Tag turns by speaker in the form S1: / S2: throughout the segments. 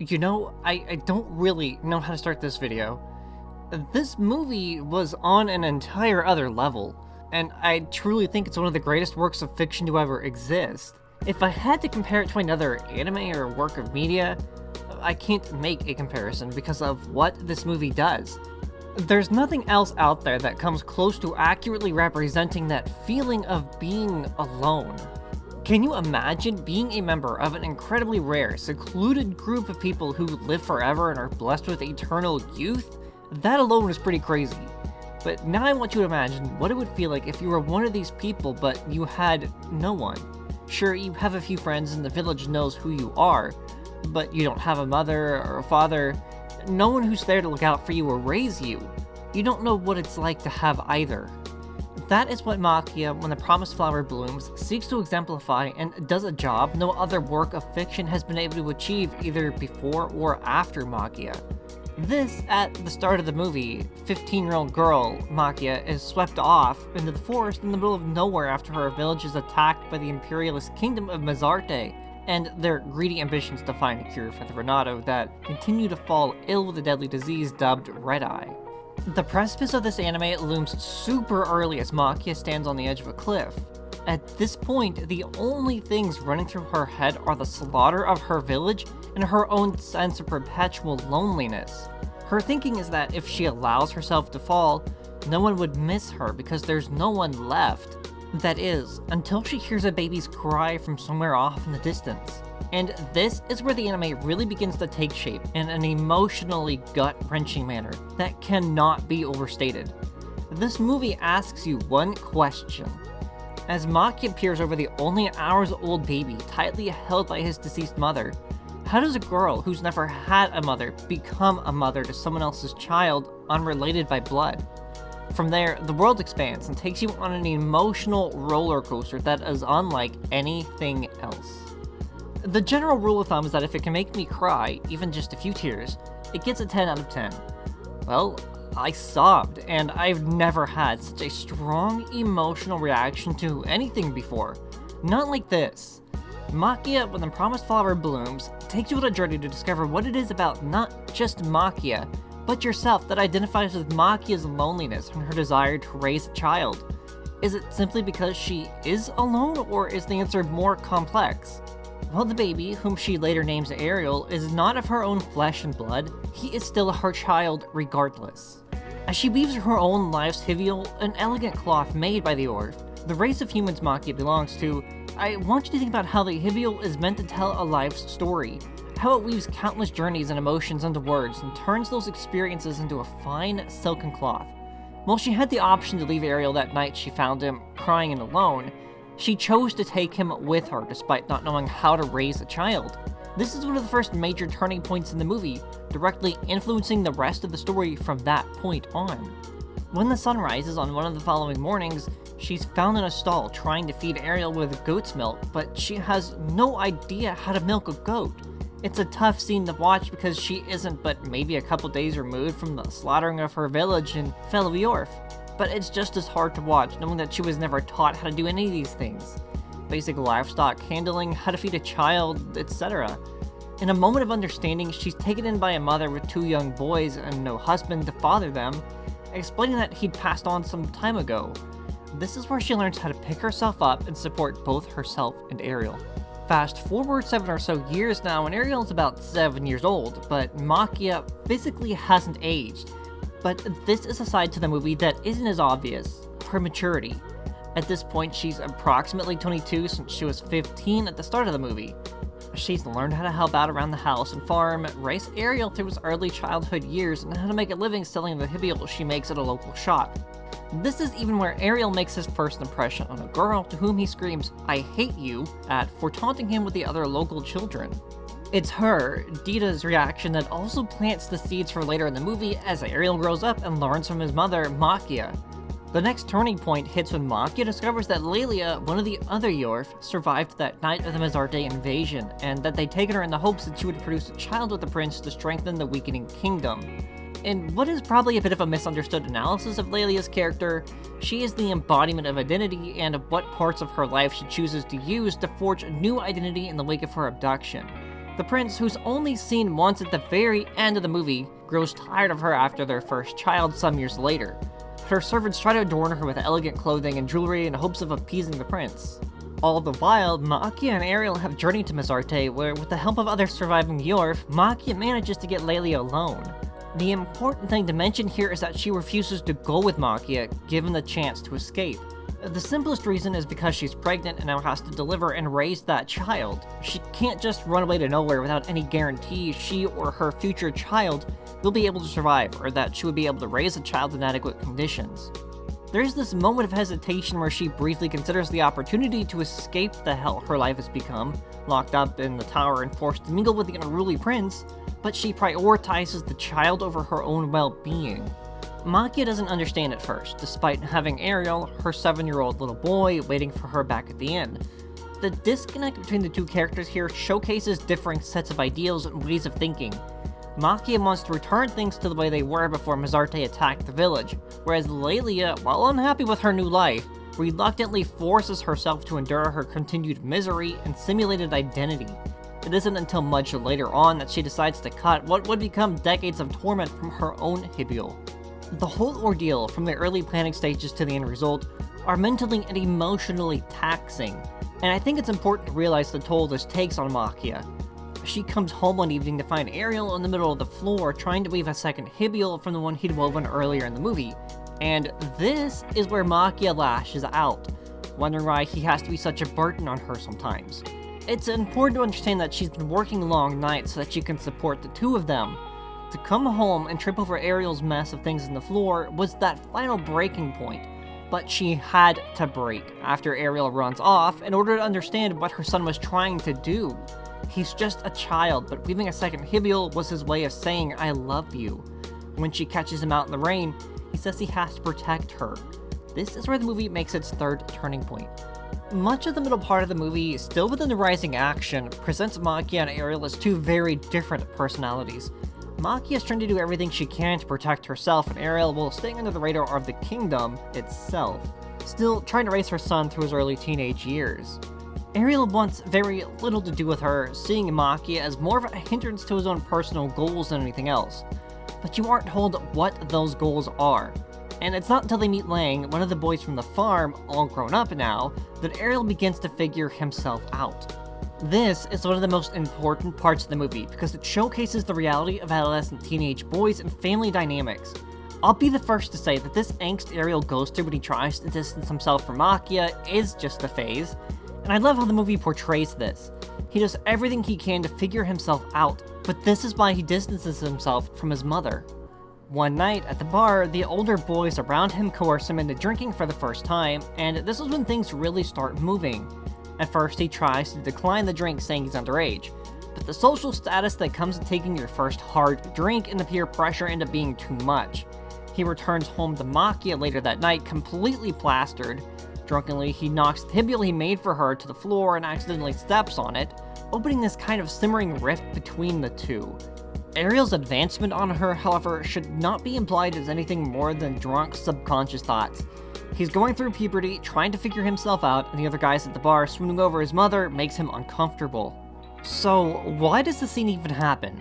S1: You know, I don't really know how to start this video. This movie was on an entire other level, and I truly think it's one of the greatest works of fiction to ever exist. If I had to compare it to another anime or work of media, I can't make a comparison because of what this movie does. There's nothing else out there that comes close to accurately representing that feeling of being alone. Can you imagine being a member of an incredibly rare, secluded group of people who live forever and are blessed with eternal youth? That alone is pretty crazy. But now I want you to imagine what it would feel like if you were one of these people but you had no one. Sure, you have a few friends and the village knows who you are, but you don't have a mother or a father, no one who's there to look out for you or raise you. You don't know what it's like to have either. That is what Maquia, When the Promised Flower Blooms, seeks to exemplify and does a job no other work of fiction has been able to achieve either before or after Maquia. This, at the start of the movie, 15-year-old girl, Maquia, is swept off into the forest in the middle of nowhere after her village is attacked by the imperialist kingdom of Mazarte, and their greedy ambitions to find a cure for the Renato that continue to fall ill with a deadly disease dubbed Red Eye. The precipice of this anime looms super early as Maquia stands on the edge of a cliff. At this point, the only things running through her head are the slaughter of her village and her own sense of perpetual loneliness. Her thinking is that if she allows herself to fall, no one would miss her because there's no one left. That is, until she hears a baby's cry from somewhere off in the distance. And this is where the anime really begins to take shape in an emotionally gut-wrenching manner that cannot be overstated. This movie asks you one question. As Maquia peers over the only hours-old baby tightly held by his deceased mother, how does a girl who's never had a mother become a mother to someone else's child unrelated by blood? From there, the world expands and takes you on an emotional roller coaster that is unlike anything else. The general rule of thumb is that if it can make me cry, even just a few tears, it gets a 10 out of 10. Well, I sobbed, and I've never had such a strong emotional reaction to anything before. Not like this. Maquia, When the Promised Flower Blooms, takes you on a journey to discover what it is about not just Maquia, but yourself that identifies with Maquia's loneliness and her desire to raise a child. Is it simply because she is alone, or is the answer more complex? Well, the baby, whom she later names Ariel, is not of her own flesh and blood. He is still her child regardless. As she weaves her own life's hivial, an elegant cloth made by the Orf, the race of humans Maquia belongs to, I want you to think about how the hivial is meant to tell a life's story, how it weaves countless journeys and emotions into words and turns those experiences into a fine silken cloth. While she had the option to leave Ariel that night she found him crying and alone, she chose to take him with her despite not knowing how to raise a child. This is one of the first major turning points in the movie, directly influencing the rest of the story from that point on. When the sun rises on one of the following mornings, she's found in a stall trying to feed Ariel with goat's milk, but she has no idea how to milk a goat. It's a tough scene to watch because she isn't but maybe a couple days removed from the slaughtering of her village and fellow Yorf. But it's just as hard to watch knowing that she was never taught how to do any of these things. Basic livestock handling, how to feed a child, etc. In a moment of understanding, she's taken in by a mother with 2 young boys and no husband to father them, explaining that he'd passed on some time ago. This is where she learns how to pick herself up and support both herself and Ariel. Fast forward 7 or so years now, and Ariel's about 7 years old, but Maquia physically hasn't aged. But this is a side to the movie that isn't as obvious, her maturity. At this point, she's approximately 22 since she was 15 at the start of the movie. She's learned how to help out around the house and farm, race Ariel through his early childhood years, and how to make a living selling the hibial she makes at a local shop. This is even where Ariel makes his first impression on a girl to whom he screams, "I hate you," at for taunting him with the other local children. It's her, Dita's reaction that also plants the seeds for later in the movie as Ariel grows up and learns from his mother, Maquia. The next turning point hits when Maquia discovers that Leilia, one of the other Yorf, survived that night of the Mazarte invasion, and that they'd taken her in the hopes that she would produce a child with the prince to strengthen the weakening kingdom. In what is probably a bit of a misunderstood analysis of Leilia's character, she is the embodiment of identity and of what parts of her life she chooses to use to forge a new identity in the wake of her abduction. The prince, who's only seen once at the very end of the movie, grows tired of her after their first child some years later. Her servants try to adorn her with elegant clothing and jewelry in hopes of appeasing the prince. All the while, Maquia and Ariel have journeyed to Mazarte, where with the help of others surviving the Orph, Maquia manages to get Leilia alone. The important thing to mention here is that she refuses to go with Maquia, given the chance to escape. The simplest reason is because she's pregnant and now has to deliver and raise that child. She can't just run away to nowhere without any guarantee she or her future child will be able to survive, or that she would be able to raise a child in adequate conditions. There's this moment of hesitation where she briefly considers the opportunity to escape the hell her life has become, locked up in the tower and forced to mingle with the unruly prince, but she prioritizes the child over her own well-being. Maquia doesn't understand at first, despite having Ariel, her 7-year-old little boy, waiting for her back at the inn. The disconnect between the two characters here showcases differing sets of ideals and ways of thinking. Maquia wants to return things to the way they were before Mazarte attacked the village, whereas Leilia, while unhappy with her new life, reluctantly forces herself to endure her continued misery and simulated identity. It isn't until much later on that she decides to cut what would become decades of torment from her own hibule. The whole ordeal, from the early planning stages to the end result, are mentally and emotionally taxing, and I think it's important to realize the toll this takes on Maquia. She comes home one evening to find Ariel in the middle of the floor trying to weave a second hibule from the one he'd woven earlier in the movie, and this is where Maquia lashes out, wondering why he has to be such a burden on her sometimes. It's important to understand that she's been working long nights so that she can support the two of them. To come home and trip over Ariel's mess of things in the floor was that final breaking point, but she had to break after Ariel runs off in order to understand what her son was trying to do. He's just a child, but weaving a second hibule was his way of saying, "I love you." When she catches him out in the rain, he says he has to protect her. This is where the movie makes its third turning point. Much of the middle part of the movie, still within the rising action, presents Maquia and Ariel as two very different personalities. Maquia is trying to do everything she can to protect herself and Ariel while staying under the radar of the kingdom itself, still trying to raise her son through his early teenage years. Ariel wants very little to do with her, seeing Maquia as more of a hindrance to his own personal goals than anything else. But you aren't told what those goals are. And it's not until they meet Lang, one of the boys from the farm, all grown up now, that Ariel begins to figure himself out. This is one of the most important parts of the movie because it showcases the reality of adolescent teenage boys and family dynamics. I'll be the first to say that this angst Ariel goes through when he tries to distance himself from Maquia is just a phase, and I love how the movie portrays this. He does everything he can to figure himself out, but this is why he distances himself from his mother. One night at the bar, the older boys around him coerce him into drinking for the first time, and this is when things really start moving. At first, he tries to decline the drink saying he's underage, but the social status that comes with taking your first hard drink and the peer pressure end up being too much. He returns home to Maquia later that night completely plastered. Drunkenly, he knocks the hibule he made for her to the floor and accidentally steps on it, opening this kind of simmering rift between the two. Ariel's advancement on her, however, should not be implied as anything more than drunk, subconscious thoughts. He's going through puberty, trying to figure himself out, and the other guys at the bar swooning over his mother makes him uncomfortable. So, why does the scene even happen?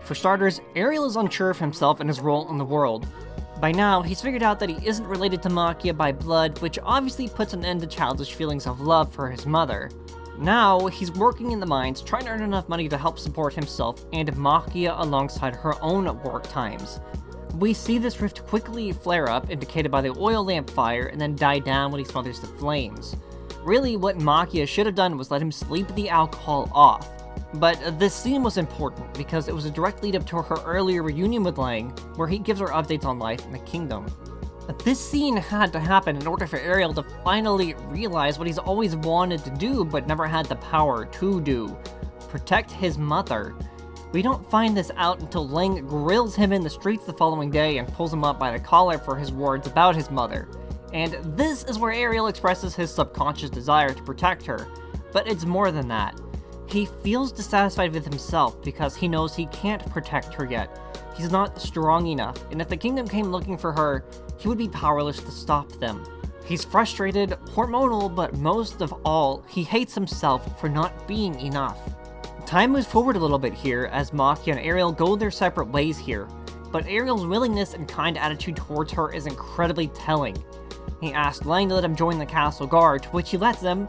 S1: For starters, Ariel is unsure of himself and his role in the world. By now, he's figured out that he isn't related to Maquia by blood, which obviously puts an end to childish feelings of love for his mother. Now, he's working in the mines, trying to earn enough money to help support himself and Maquia alongside her own work times. We see this rift quickly flare up, indicated by the oil lamp fire, and then die down when he smothers the flames. Really, what Maquia should have done was let him sleep the alcohol off. But this scene was important because it was a direct lead up to her earlier reunion with Lang, where he gives her updates on life in the kingdom. This scene had to happen in order for Ariel to finally realize what he's always wanted to do but never had the power to do: protect his mother. We don't find this out until Lang grills him in the streets the following day and pulls him up by the collar for his words about his mother. And this is where Ariel expresses his subconscious desire to protect her, but it's more than that. He feels dissatisfied with himself because he knows he can't protect her yet. He's not strong enough, and if the kingdom came looking for her, he would be powerless to stop them. He's frustrated, hormonal, but most of all, he hates himself for not being enough. Time moves forward a little bit here as Maquia and Ariel go their separate ways here, but Ariel's willingness and kind attitude towards her is incredibly telling. He asks Lang to let him join the castle guard, to which he lets him.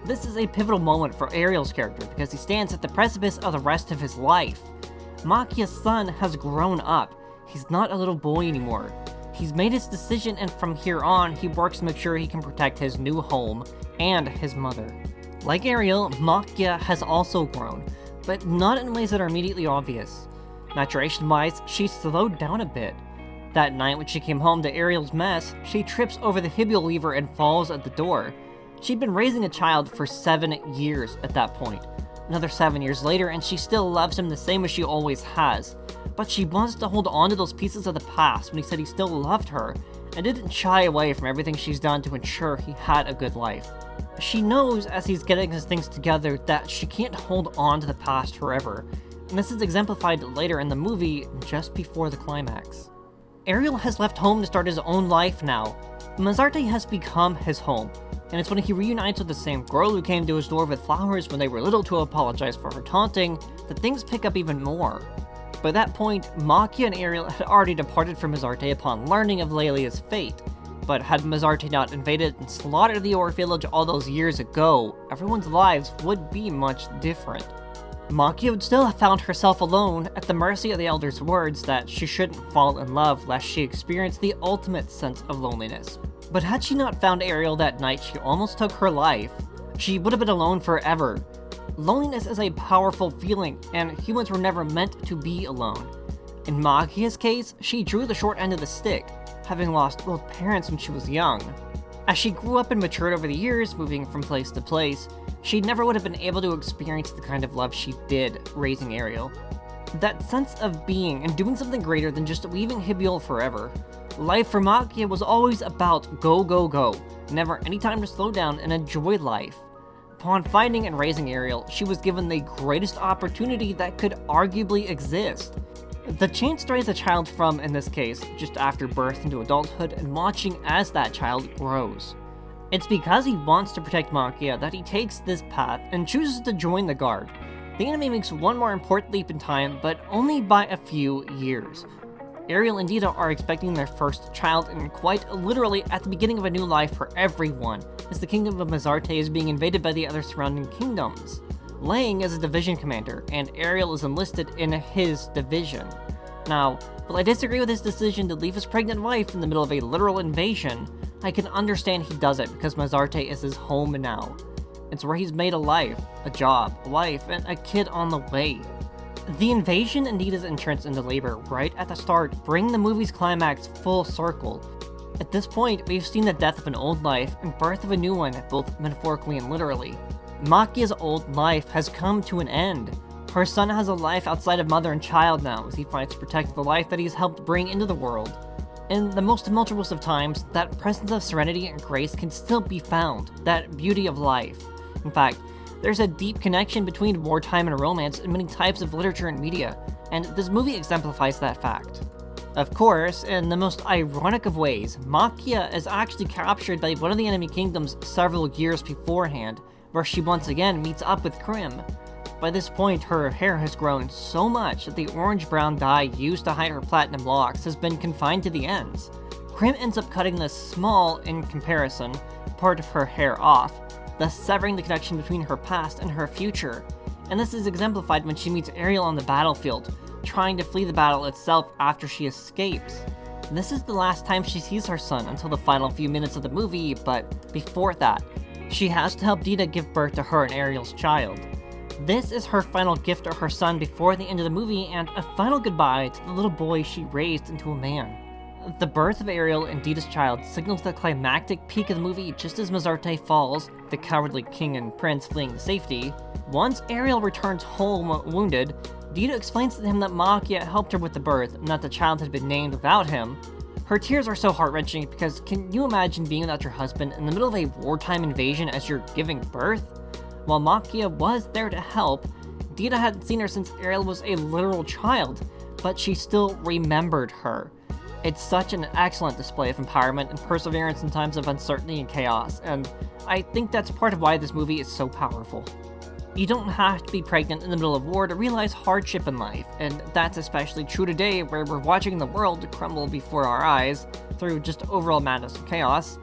S1: This is a pivotal moment for Ariel's character because he stands at the precipice of the rest of his life. Maquia's son has grown up. He's not a little boy anymore. He's made his decision, and from here on, he works to make sure he can protect his new home and his mother. Like Ariel, Maquia has also grown, but not in ways that are immediately obvious. Maturation-wise, she's slowed down a bit. That night when she came home to Ariel's mess, she trips over the hibule lever and falls at the door. She'd been raising a child for 7 years at that point. Another 7 years later, and she still loves him the same as she always has. But she wants to hold on to those pieces of the past when he said he still loved her, and didn't shy away from everything she's done to ensure he had a good life. She knows as he's getting his things together that she can't hold on to the past forever, and this is exemplified later in the movie just before the climax. Ariel has left home to start his own life now. Mazarte has become his home, and it's when he reunites with the same girl who came to his door with flowers when they were little to apologize for her taunting that things pick up even more. By that point, Maquia and Ariel had already departed from Mazarte upon learning of Leilia's fate, but had Mazarte not invaded and slaughtered the Ore village all those years ago, everyone's lives would be much different. Maquia would still have found herself alone at the mercy of the Elder's words that she shouldn't fall in love lest she experience the ultimate sense of loneliness. But had she not found Ariel that night she almost took her life, she would have been alone forever. Loneliness is a powerful feeling, and humans were never meant to be alone. In Maquia's case, she drew the short end of the stick, having lost both parents when she was young. As she grew up and matured over the years, moving from place to place, she never would have been able to experience the kind of love she did raising Ariel. That sense of being and doing something greater than just leaving Hibule forever. Life for Maquia was always about go, go, go, never any time to slow down and enjoy life. Upon finding and raising Ariel, she was given the greatest opportunity that could arguably exist. The chance to raise a child from, in this case, just after birth into adulthood and watching as that child grows. It's because he wants to protect Maquia that he takes this path and chooses to join the guard. The anime makes one more important leap in time, but only by a few years. Ariel and Dita are expecting their first child, and quite literally at the beginning of a new life for everyone, as the kingdom of Mazarte is being invaded by the other surrounding kingdoms. Lang is a division commander, and Ariel is enlisted in his division. Now, while I disagree with his decision to leave his pregnant wife in the middle of a literal invasion, I can understand he does it because Mazarte is his home now. It's where he's made a life, a job, a wife, and a kid on the way. The invasion and Dita's entrance into labor right at the start bring the movie's climax full circle. At this point, we've seen the death of an old life and birth of a new one, both metaphorically and literally. Maquia's old life has come to an end. Her son has a life outside of mother and child now as he fights to protect the life that he's helped bring into the world. In the most tumultuous of times, that presence of serenity and grace can still be found, that beauty of life. In fact, there's a deep connection between wartime and romance in many types of literature and media, and this movie exemplifies that fact. Of course, in the most ironic of ways, Maquia is actually captured by one of the enemy kingdoms several years beforehand, where she once again meets up with Krim. By this point, her hair has grown so much that the orange-brown dye used to hide her platinum locks has been confined to the ends. Krim ends up cutting this small, in comparison, part of her hair off, thus severing the connection between her past and her future. And this is exemplified when she meets Ariel on the battlefield, trying to flee the battle itself after she escapes. This is the last time she sees her son until the final few minutes of the movie, but before that, she has to help Dita give birth to her and Ariel's child. This is her final gift to her son before the end of the movie, and a final goodbye to the little boy she raised into a man. The birth of Ariel and Dita's child signals the climactic peak of the movie just as Mazarte falls, the cowardly king and prince fleeing to safety. Once Ariel returns home wounded, Dita explains to him that Maquia helped her with the birth and that the child had been named without him. Her tears are so heart-wrenching because can you imagine being without your husband in the middle of a wartime invasion as you're giving birth? While Maquia was there to help, Dita hadn't seen her since Ariel was a literal child, but she still remembered her. It's such an excellent display of empowerment and perseverance in times of uncertainty and chaos, and I think that's part of why this movie is so powerful. You don't have to be pregnant in the middle of war to realize hardship in life, and that's especially true today where we're watching the world crumble before our eyes through just overall madness and chaos.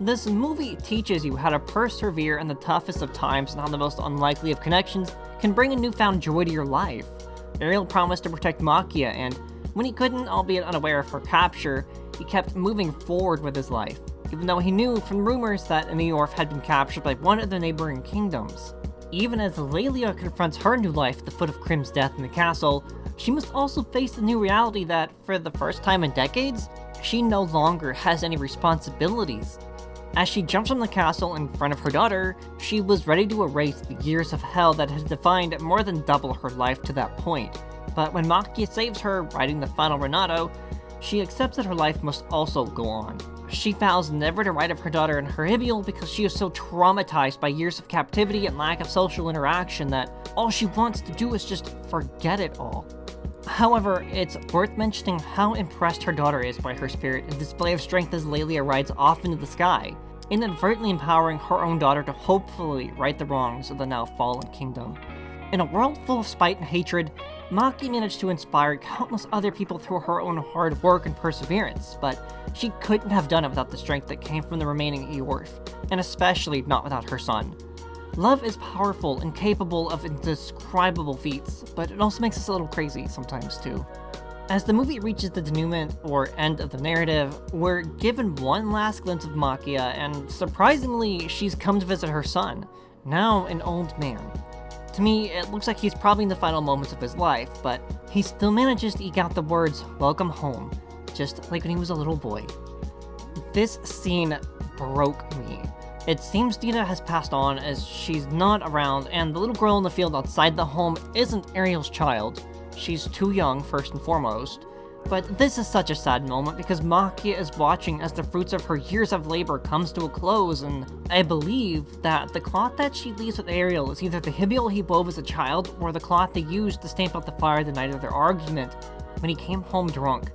S1: This movie teaches you how to persevere in the toughest of times and how the most unlikely of connections can bring a newfound joy to your life. Ariel promised to protect Maquia, and when he couldn't, albeit unaware of her capture, he kept moving forward with his life, even though he knew from rumors that Niorf had been captured by one of the neighboring kingdoms. Even as Leilia confronts her new life at the foot of Krim's death in the castle, she must also face the new reality that, for the first time in decades, she no longer has any responsibilities. As she jumps from the castle in front of her daughter, she was ready to erase the years of hell that had defined more than double her life to that point. But when Maquia saves her, riding the final Renato, she accepts that her life must also go on. She vows never to write of her daughter in her Hibial because she is so traumatized by years of captivity and lack of social interaction that all she wants to do is just forget it all. However, it's worth mentioning how impressed her daughter is by her spirit and display of strength as Leilia rides off into the sky, inadvertently empowering her own daughter to hopefully right the wrongs of the now fallen kingdom. In a world full of spite and hatred, Maquia managed to inspire countless other people through her own hard work and perseverance, but she couldn't have done it without the strength that came from the remaining Eorf, and especially not without her son. Love is powerful and capable of indescribable feats, but it also makes us a little crazy sometimes too. As the movie reaches the denouement, or end of the narrative, we're given one last glimpse of Maquia, and surprisingly, she's come to visit her son, now an old man. To me, it looks like he's probably in the final moments of his life, but he still manages to eke out the words, "Welcome home," just like when he was a little boy. This scene broke me. It seems Dina has passed on as she's not around, and the little girl in the field outside the home isn't Ariel's child. She's too young, first and foremost. But this is such a sad moment because Maquia is watching as the fruits of her years of labor comes to a close, and I believe that the cloth that she leaves with Ariel is either the Hibial he wove as a child or the cloth they used to stamp out the fire the night of their argument when he came home drunk.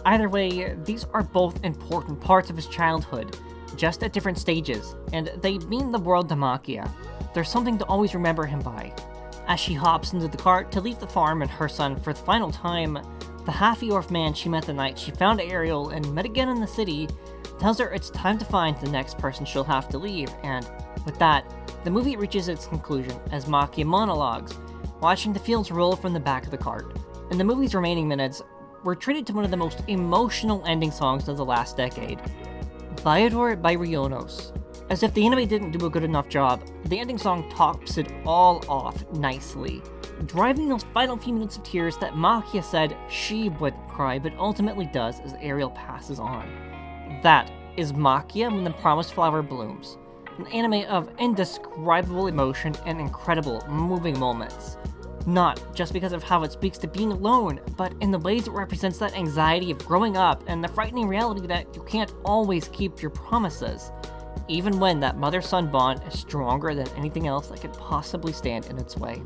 S1: Either way, these are both important parts of his childhood, just at different stages, and they mean the world to Maquia. There's something to always remember him by. As she hops into the cart to leave the farm and her son for the final time, the half-Eorf man she met the night she found Ariel and met again in the city tells her it's time to find the next person she'll have to leave, and with that, the movie reaches its conclusion as Maquia monologues, watching the fields roll from the back of the cart. In the movie's remaining minutes, we're treated to one of the most emotional ending songs of the last decade, Viador by Rionos. As if the anime didn't do a good enough job, the ending song tops it all off nicely, driving those final few minutes of tears that Maquia said she wouldn't cry but ultimately does as Ariel passes on. That is Maquia When the Promised Flower Blooms, an anime of indescribable emotion and incredible moving moments. Not just because of how it speaks to being alone, but in the ways it represents that anxiety of growing up and the frightening reality that you can't always keep your promises, even when that mother-son bond is stronger than anything else that could possibly stand in its way.